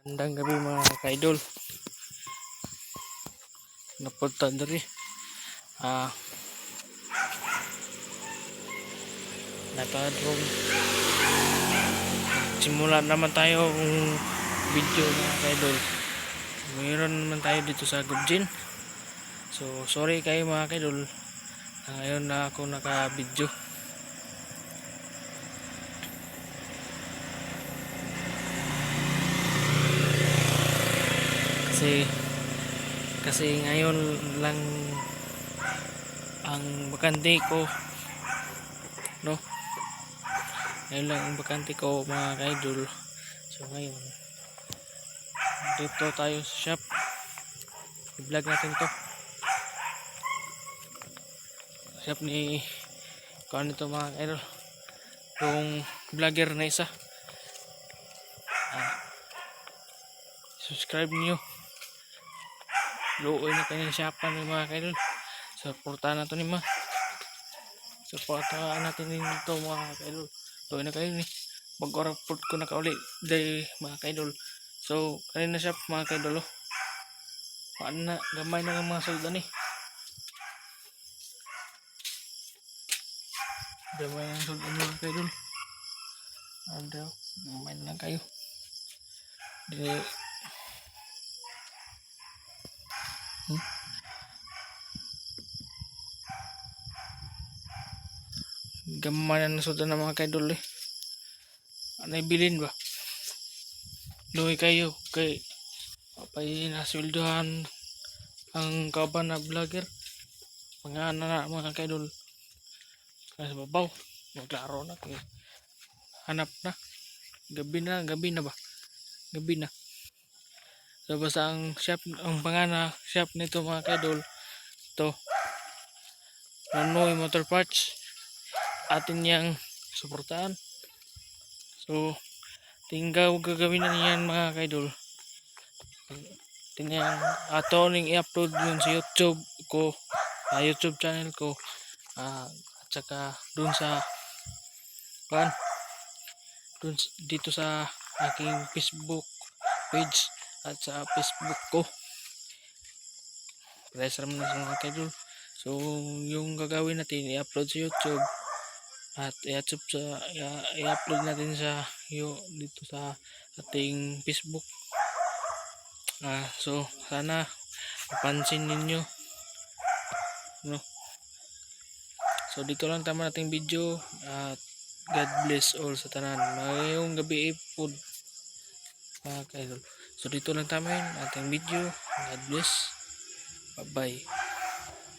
Magandang gabi mga ka-idol. Napunta diri. Ah, Nakadrong. Simula naman tayo ng video mga ka-idol. Mayroon naman tayo dito sa Gubjin. So, sorry kayo mga ka-idol. Ngayon na ako naka-video. Kasi ngayon lang ang bakante ko, no? Ngayon lang ang bakante ko mga ka-idol. So ngayon dito tayo sa shop. I-vlog natin to. Shop ni kung ano to mga ka-idol. Yung vlogger na isa. Subscribe niyo. Luoy na kanyang shopan ng mga ka-idol. Supportahan natin ni ma. Supportahan natin dito mga ka-idol. Luoy na kayo ni. Mag-report ko na kauli day mga ka-idol. So kanina shop mga ka-idol. Paano na gamay na ng mga solda ni. Gamay na ng solda ni mga ka-idol. Ano gamay na lang kayo. Di gamay na ng solda ng mga ka-idol eh. Ano ibilin ba? Luoy kayo kay papay nasweldohan ang kaban na vlogger. Mga mga ka-idol. Sa babaw. Maglaro na kay hanap na. Gabi na ba? Gabi na. So basta ang shop, ang pangana shop nito mga ka-idol, ito Nonoy Motor Parts, atin yang suportahan. So tinggal gagawin na niyan mga ka-idol. Tingnan ato ning i-upload yun sa YouTube ko, YouTube channel ko, at saka dun sa dito sa aking Facebook page at sa Facebook ko. Press naman na sa mga ka-idol. So yung gagawin natin i-upload sa YouTube at i-upload natin sa dito sa ating Facebook. So sana mapansin ninyo, no? So dito lang tama nating video at God bless all sa tanan. Ngayong gabi po mga ka-idol. So dito lang tama ating video. God bless. Bye bye.